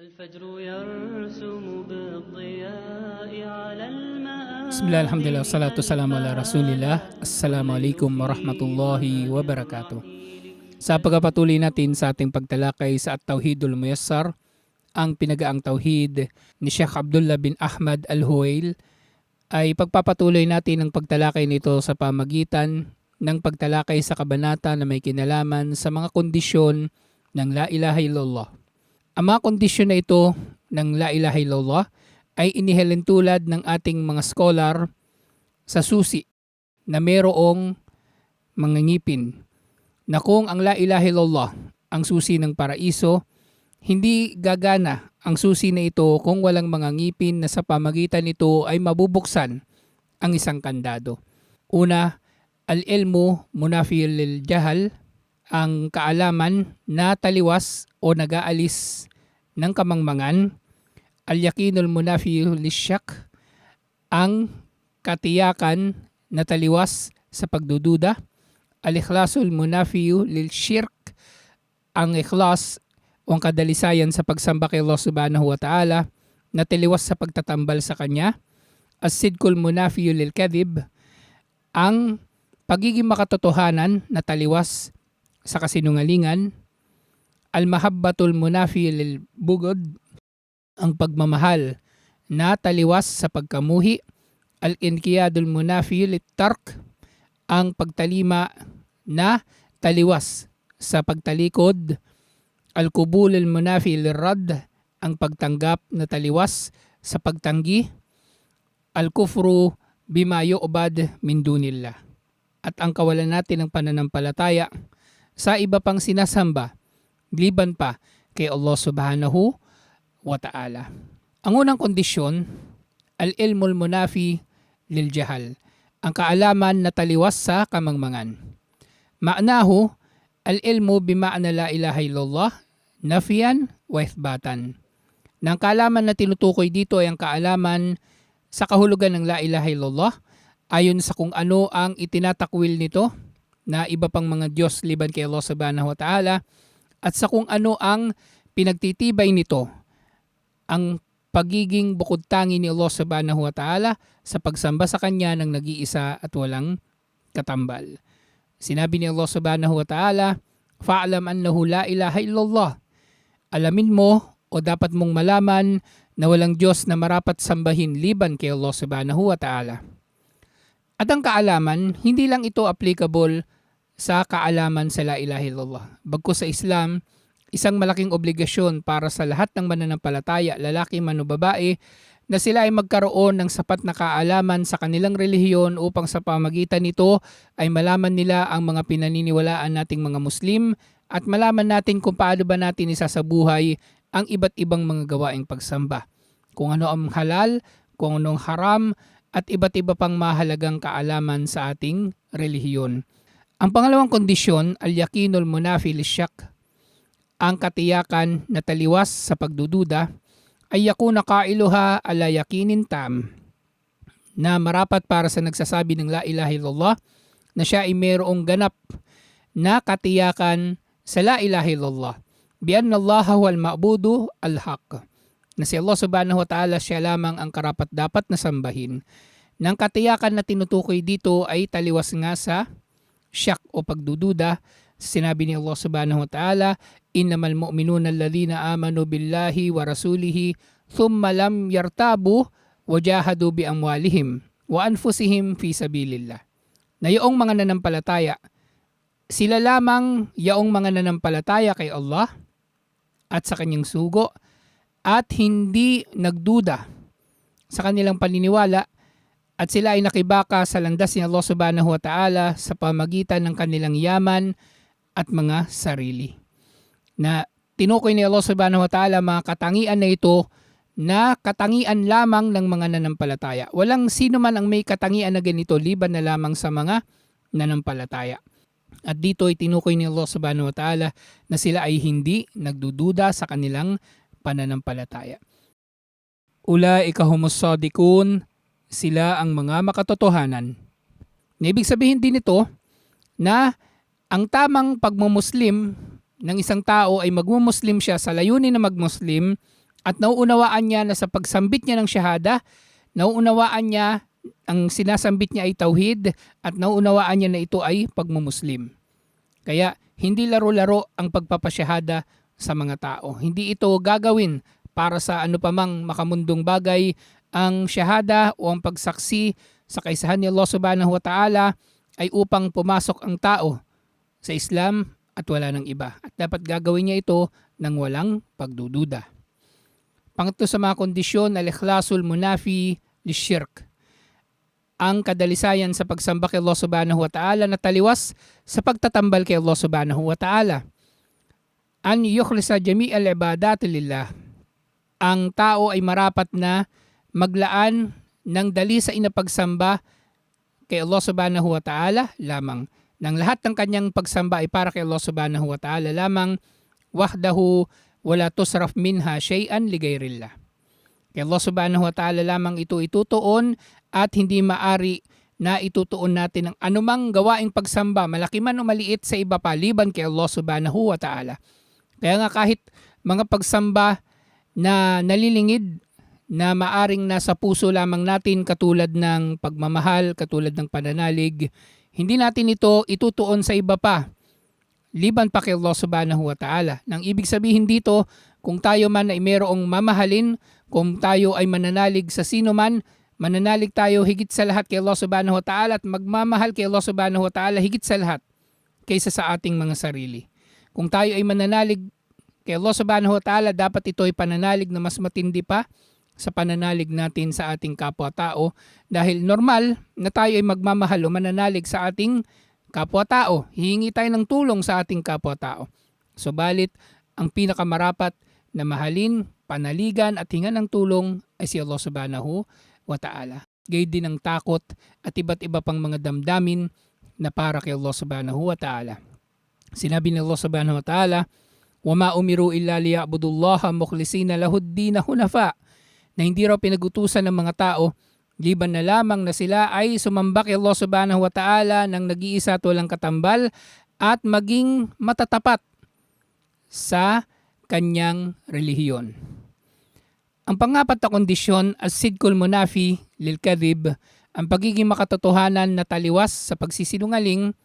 الفجر يرسم بالضياء على المآب. Bismillah, alhamdulillah, salatu salamu ala rasulillah. Assalamualaikum warahmatullahi wabarakatuh. Sa pagpapatuloy natin sa ating pagtalakay sa At-Tauhidul Muyassar, ang pinagaang tauhid ni Sheikh Abdullah bin Ahmad Al-Huwail, ay pagpapatuloy natin ang pagtalakay nito sa pamagitan ng pagtalakay sa kabanata na may kinalaman sa mga kondisyon ng La ilaha illallah. Ang mga kondisyon na ito ng La ilaha illallah ay inihalin tulad ng ating mga scholar sa susi na mayroong mga ngipin, na kung ang La ilaha illallah ang susi ng paraiso, hindi gagana ang susi na ito kung walang mga ngipin na sa pamagitan nito ay mabubuksan ang isang kandado. Una, al-ilmu munafiyul lil jahal, ang kaalaman na taliwas o nag-aalis ng kamangmangan. Al-yakinul munafiyu lisyak, ang katiyakan na taliwas sa pagdududa. Al-ikhlasul munafiyu lil shirk, ang ikhlas o ang kadalisayan sa pagsamba kay Allah subhanahu wa ta'ala na taliwas sa pagtatambal sa Kanya. As-sidkul munafiyu lil kadhib, ang pagiging makatotohanan na taliwas sa kasinungalingan. Al-mahabbatul munafiyu lil bugod, ang pagmamahal na taliwas sa pagkamuhi. Al-inqiyadul munafiyu lit tark, ang pagtalima na taliwas sa pagtalikod. Al-qubulul munafiyu lir radd, ang pagtanggap na taliwas sa pagtanggi. Al-kufru bima yu'bad min dunillah, at ang kawalan natin ng pananampalataya sa iba pang sinasamba liban pa kay Allah subhanahu wa ta'ala. Ang unang kondisyon, al-ilmul munafi lil jahal, ang kaalaman na taliwas sa kamangmangan. Ma'nahu, al-ilmu bima'na la ilaha illallah nafiyan wa ithbatan. Nang kaalaman na tinutukoy dito ay ang kaalaman sa kahulugan ng la ilaha illallah ayon sa kung ano ang itinatakwil nito na iba pang mga Diyos liban kay Allah subhanahu wa ta'ala, at sa kung ano ang pinagtitibay nito, ang pagiging bukod tangi ni Allah subhanahu wa ta'ala sa pagsamba sa Kanya ng nag-iisa at walang katambal. Sinabi ni Allah subhanahu wa ta'ala, fa'alam annahu la ilaha illallah. Alamin mo o dapat mong malaman na walang Diyos na marapat sambahin liban kay Allah subhanahu wa ta'ala. At ang kaalaman, hindi lang ito applicable sa kaalaman sa la ilaha illallah. Bagkus sa Islam, isang malaking obligasyon para sa lahat ng mananampalataya, lalaki man o babae, na sila ay magkaroon ng sapat na kaalaman sa kanilang relihiyon upang sa pamagitan nito ay malaman nila ang mga pinaniniwalaan nating mga Muslim at malaman natin kung paano ba natin isasabuhay ang iba't ibang mga gawaing pagsamba. Kung ano ang halal, kung ano ang haram, at iba't iba pang mahalagang kaalaman sa ating relihiyon. Ang pangalawang kondisyon, al-yakinul munafi lisyak, ang katiyakan na taliwas sa pagdududa. Ay yakuna qailuha ala yakinin tam, na marapat para sa nagsasabi ng la ilaha illallah na siya ay mayroong ganap na katiyakan sa la ilaha illallah. Bi anna Allah huwal ma'budu al-haq, na si Allah subhanahu wa ta'ala siya lamang ang karapat dapat na sambahin. Nang katiyakan na tinutukoy dito ay taliwas nga sa syak o pagdududa. Sinabi ni Allah subhanahu wa ta'ala, innamal mu'minuna alladhina amanu billahi wa rasulihi thumma lam yartabu wa jahadu bi amwalihim wa anfusihim fi sabilillah. Na yaong mga nanampalataya, sila lamang yaong mga nanampalataya kay Allah at sa kanyang sugo at hindi nagduda sa kanilang paniniwala, at sila ay nakibaka sa landas ni Allah subhanahu wa ta'ala sa pamagitan ng kanilang yaman at mga sarili. Na tinukoy ni Allah subhanahu wa ta'ala mga katangian na ito na katangian lamang ng mga nanampalataya. Walang sino man ang may katangian na ganito liban na lamang sa mga nanampalataya. At dito ay tinukoy ni Allah subhanahu wa ta'ala na sila ay hindi nagdududa sa kanilang pananampalataya. Ulaika humus sadikun, sila ang mga makatotohanan. Ibig sabihin din ito na ang tamang pagmumuslim ng isang tao ay magmumuslim siya sa layunin na magmuslim At nauunawaan niya na sa pagsambit niya ng shahada, nauunawaan niya ang sinasambit niya ay tauhid at nauunawaan niya na ito ay pagmumuslim. Kaya hindi laro-laro ang pagpapasyahada sa mga tao. Hindi ito gagawin para sa ano pamang makamundong bagay. Ang shahada o ang pagsaksi sa kaisahan ni Allah subhanahu wa ta'ala ay upang pumasok ang tao sa Islam at wala ng iba. At dapat gagawin niya ito ng walang pagdududa. Pangatlo sa mga kondisyon, al-ikhlasul munafi lishirk. Ang kadalisayan sa pagsamba kay Allah subhanahu wa ta'ala na taliwas sa pagtatambal kay Allah subhanahu wa ta'ala. An yukhlisa jami'al ibadat lillah. Ang tao ay marapat na maglaan ng dali sa inapagsamba kay Allah subhanahu wa ta'ala lamang. Nang lahat ng kanyang pagsamba ay para kay Allah subhanahu wa ta'ala lamang, wahdahu wala tusraf minha shay'an ligayrillah. Kay Allah subhanahu wa ta'ala lamang ito itutuon at hindi maari na itutuon natin ang anumang gawaing pagsamba, malaki man o maliit sa iba pa, liban kay Allah subhanahu wa ta'ala. Kaya nga kahit mga pagsamba na nalilingid na maaring nasa puso lamang natin katulad ng pagmamahal, katulad ng pananalig, hindi natin ito itutuon sa iba pa, liban pa kay Allah subhanahu wa ta'ala. Nang ibig sabihin dito, kung tayo man ay mayroong mamahalin, kung tayo ay mananalig sa sino man, mananalig tayo higit sa lahat kay Allah subhanahu wa ta'ala at magmamahal kay Allah subhanahu wa ta'ala higit sa lahat kaysa sa ating mga sarili. Kung tayo ay mananalig kay Allah subhanahu wa ta'ala, dapat ito ay pananalig na mas matindi pa sa pananalig natin sa ating kapwa-tao dahil normal na tayo ay magmamahal o mananalig sa ating kapwa-tao. Hihingi tayo ng tulong sa ating kapwa-tao. Subalit, ang pinakamarapat na mahalin, panaligan at hingan ng tulong ay si Allah subhanahu wa ta'ala. Gayon din ang takot at iba't iba pang mga damdamin na para kay Allah subhanahu wa ta'ala. Sinabi ni Allah subhanahu wa ta'ala, وَمَا أُمِرُوا إِلَّا لِيَعْبُدُوا اللَّهَ مُخْلِصِينَ لَهُ الدِّينَ حُنَفَاءَ, na hindi raw pinagutusan ng mga tao liban na lamang na sila ay sumamba kay Allah subhanahu wa ta'ala ng nag-iisa at walang katambal at maging matatapat sa kanyang relihiyon. Ang pangapat na kondisyon, as-sidqul munafi lil kadhib, ang pagiging makatotohanan na taliwas sa pagsisinungaling,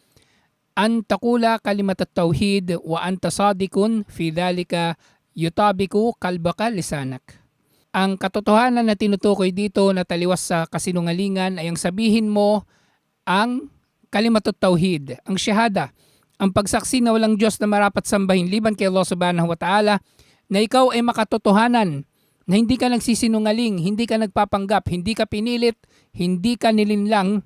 an taqula kalimat at-tauhid wa anta sadikun fi dhalika yutabiku kalbaka lisanak. Ang katotohanan na tinutukoy dito na taliwas sa kasinungalingan ay ang sabihin mo ang kalimat at-tauhid, ang shahada, ang pagsaksi na walang Diyos na marapat sambahin liban kay Allah subhanahu wa ta'ala, na ikaw ay makatotohanan, na hindi ka nagsisinungaling, hindi ka nagpapanggap, hindi ka pinilit, hindi ka nilinlang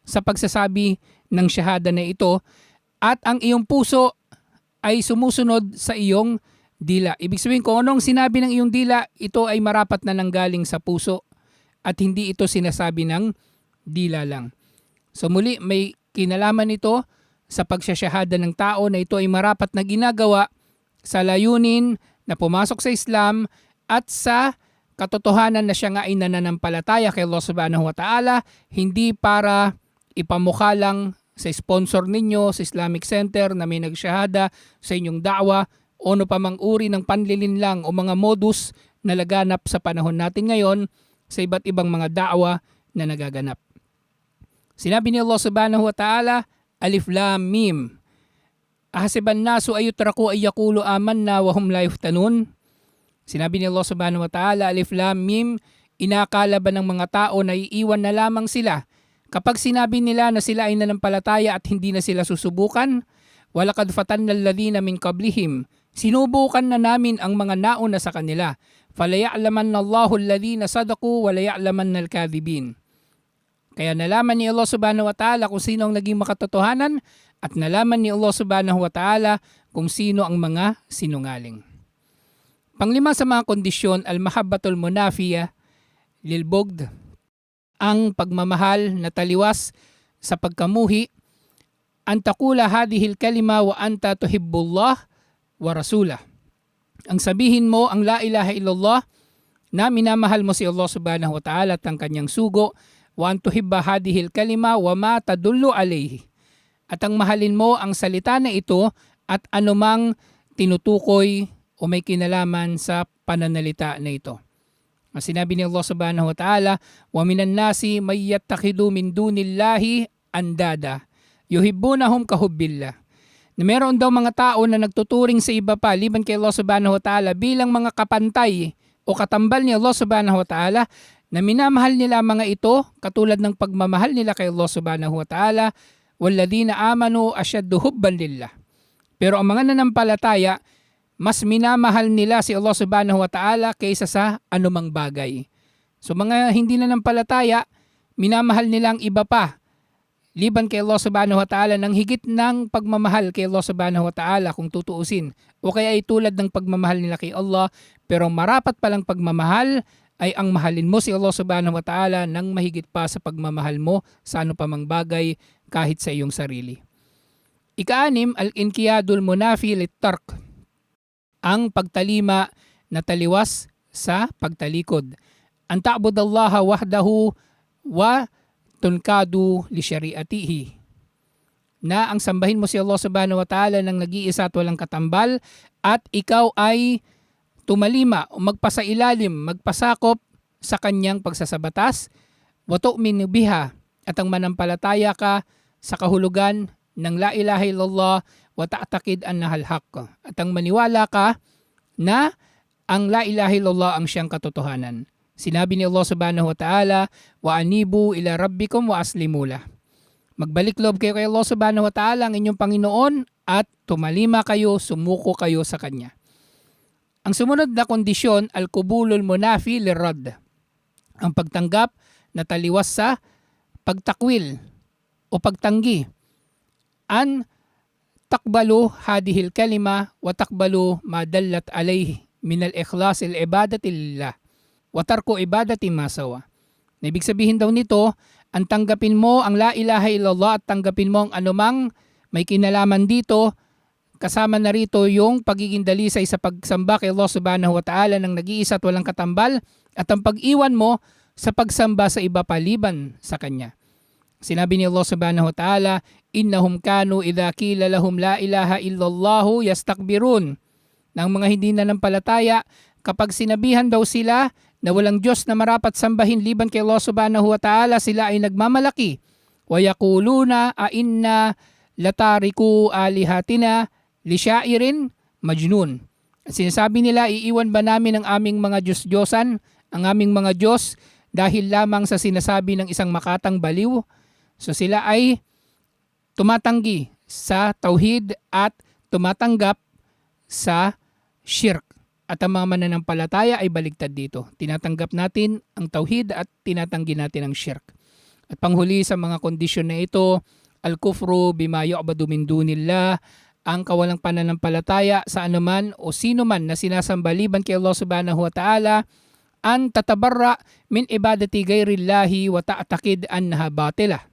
sa pagsasabi ng shahada na ito, at ang iyong puso ay sumusunod sa iyong dila. Ibig sabihin kung anong sinabi ng iyong dila, ito ay marapat na nanggaling sa puso at hindi ito sinasabi ng dila lang. So muli, may kinalaman ito sa pagsasyahada ng tao na ito ay marapat na ginagawa sa layunin na pumasok sa Islam at sa katotohanan na siya nga ay nananampalataya kay Allah subhanahu wa ta'ala, hindi para ipamukha lang sa sponsor ninyo, sa Islamic Center na may nagsyahada sa inyong da'wa o ano pa mang uri ng panlilinlang o mga modus na laganap sa panahon natin ngayon sa iba't ibang mga da'wa na nagaganap. Sinabi ni Allah subhanahu wa ta'ala, Alif Lam Mim, ahasiban nasu ayutraku ay yaqulu amanna wa hum la yuftanun. Sinabi ni Allah subhanahu wa ta'ala, Alif Lam Mim, inakala ba ng mga tao na iiwan na lamang sila kapag sinabi nila na sila ay nanampalataya at hindi na sila susubukan? Walakad fatanna alladhina min qablihim, sinubukan na namin ang mga nauna sa kanila. Falaya'lamanna Allahu alladhina sadaqu wa laya'lamanna al-kadhibin. Kaya nalaman ni Allah subhanahu wa ta'ala kung sino ang naging makatotohanan at nalaman ni Allah subhanahu wa ta'ala kung sino ang mga sinungaling. Panglima sa mga kondisyon, al-mahabbatul munafiya lil bugd, ang pagmamahal na taliwas sa pagkamuhi, an taqula hadihil kalima wa anta tuhibbullah wa rasulah. Ang sabihin mo ang la ilaha illallah na minamahal mo si Allah subhanahu wa ta'ala at ang kanyang sugo, wa an tuhibba hadihil kalima wa ma tadullu alayhi. At ang mahalin mo ang salita na ito at anumang tinutukoy o may kinalaman sa pananalita na ito. Ang sinabi ni Allah subhanahu wa ta'ala, وَمِنَ النَّاسِ مَن يَتَّخِذُ مِن دُونِ اللَّهِ أَندَادًا يُحِبُّونَهُمْ كَحُبِّ اللَّهِ. Na meron daw mga tao na nagtuturing sa iba pa liban kay Allah subhanahu wa ta'ala bilang mga kapantay o katambal ni Allah subhanahu wa ta'ala, na minamahal nila mga ito katulad ng pagmamahal nila kay Allah subhanahu wa ta'ala. وَالَّذِينَ آمَنُوا أَشَدُّ حُبًّا لِلَّهِ. Pero ang mga nanampalataya, mas minamahal nila si Allah subhanahu wa ta'ala kaysa sa anumang bagay. So mga hindi nanampalataya, minamahal nila ang iba pa liban kay Allah subhanahu wa ta'ala ng higit ng pagmamahal kay Allah subhanahu wa ta'ala kung tutuusin. O kaya ay tulad ng pagmamahal nila kay Allah, pero marapat palang pagmamahal ay ang mahalin mo si Allah subhanahu wa ta'ala ng mahigit pa sa pagmamahal mo sa ano pa mang bagay kahit sa iyong sarili. Ika-6, al-inqiyadul munafi lit-tark. Ang pagtalima na taliwas sa pagtalikod. An ta'budallaha wahdahu wa tunkadu li syariatihi. Na ang sambahin mo si Allah subhanahu wa ta'ala ng nag-iisa at walang katambal, at ikaw ay tumalima o magpasailalim, magpasakop sa kanyang pagsasabatas, wa tu'minu biha, at ang manampalataya ka sa kahulugan ng la ilaha illallah wa ta'taqid annahal haqq, at ang maniwala ka na ang la ilaha illallah ang siyang katotohanan. Sinabi ni Allah subhanahu wa ta'ala, wa anibu ila rabbikum wa aslimu lah. Magbalik loob kayo kay Allah subhanahu wa ta'ala, ang inyong Panginoon, at tumalima kayo, sumuko kayo sa Kanya. Ang sumunod na kondisyon, al-kubulul munafi lirad. Ang pagtanggap na taliwas sa pagtakwil o pagtanggi. An takbalu hadihil kalima wa takbalu ma dallat alayhi min al-ikhlas al-ibadati lillah wa tarku ibadati ma sawa. Ibig sabihin daw nito, ang tanggapin mo ang la ilaha illallah at tanggapin mo ang anumang may kinalaman dito, kasama na rito yung pagiging dalisay sa pagsamba kay Allah subhanahu wa ta'ala ng nag-iisa at walang katambal, at ang pag-iwan mo sa pagsamba sa iba paliban sa Kanya. Sinabi ni Allah subhanahu wa ta'ala, innahum kanu idha qila lahum la ilaha illallahu yastakbirun. Ng mga hindi nanampalataya, kapag sinabihan daw sila na walang Diyos na marapat sambahin liban kay Allah subhanahu wa ta'ala, sila ay nagmamalaki. Wa yaquluna a inna latariku alihatina li syairin majnun. At sinasabi nila, iiwan ba namin ang aming mga Diyos-Diyosan, ang aming mga Diyos, dahil lamang sa sinasabi ng isang makatang baliw? So sila ay tumatanggi sa tauhid at tumatanggap sa shirk. At ang mga mananampalataya ay baligtad dito. Tinatanggap natin ang tauhid at tinatanggi natin ang shirk. At panghuli sa mga kondisyon na ito, al-kufru bima yu'badu min dunillah, ang kawalang pananampalataya sa anuman o sino man na sinasamba liban kay Allah subhanahu wa ta'ala, an tatabarra min ibadati ghairillahi wa ta'taqid annaha batilah.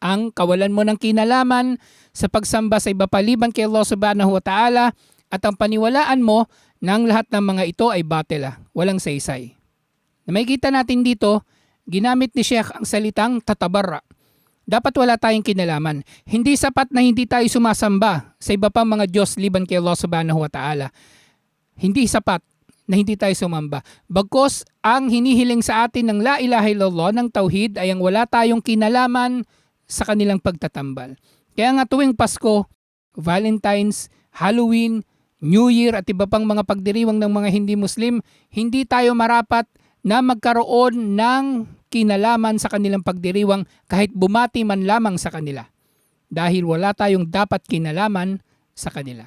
Ang kawalan mo ng kinalaman sa pagsamba sa iba paliban kay Allah subhanahu wa ta'ala, at ang paniwalaan mo ng lahat ng mga ito ay batila, walang saysay. Na makikita natin dito, ginamit ni Sheikh ang salitang tatabarra. Dapat wala tayong kinalaman. Hindi sapat na hindi tayo sumasamba sa iba pang mga Diyos liban kay Allah subhanahu wa ta'ala. Hindi sapat na hindi tayo sumamba. Bagkus ang hinihiling sa atin ng la ilaha illallah, ng tauhid, ay ang wala tayong kinalaman sa kanilang pagtatambal. Kaya nga tuwing Pasko, Valentine's, Halloween, New Year at iba pang mga pagdiriwang ng mga hindi Muslim, hindi tayo marapat na magkaroon ng kinalaman sa kanilang pagdiriwang kahit bumati man lamang sa kanila. Dahil wala tayong dapat kinalaman sa kanila.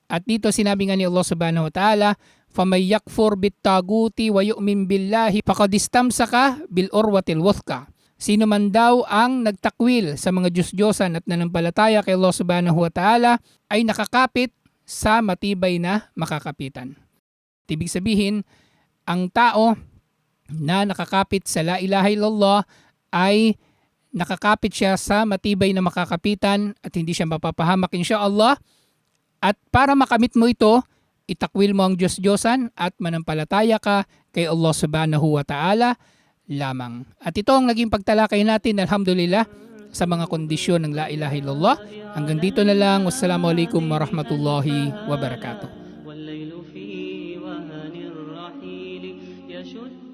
At dito sinabi nga ni Allah subhanahu wa ta'ala, فَمَنْ يَكْفُرْ بِالطَّاغُوتِ وَيُؤْمِنْ بِاللَّهِ فَقَدِ اسْتَمْسَكَ بِالْعُرْوَةِ الْوُثْقَى. Sino man daw ang nagtakwil sa mga Diyos-Diyosan at nanampalataya kay Allah subhanahu wa ta'ala ay nakakapit sa matibay na makakapitan. Ibig sabihin, ang tao na nakakapit sa la ilaha illallah ay nakakapit siya sa matibay na makakapitan at hindi siya mapapahamak insyaallah. At para makamit mo ito, itakwil mo ang Diyos-Diyosan at manampalataya ka kay Allah subhanahu wa ta'ala lamang. At ito ang naging pagtalakay natin, alhamdulillah, sa mga kondisyon ng la ilaha illallah. Hanggang dito na lang. Wassalamualaikum warahmatullahi wabarakatuh. يشد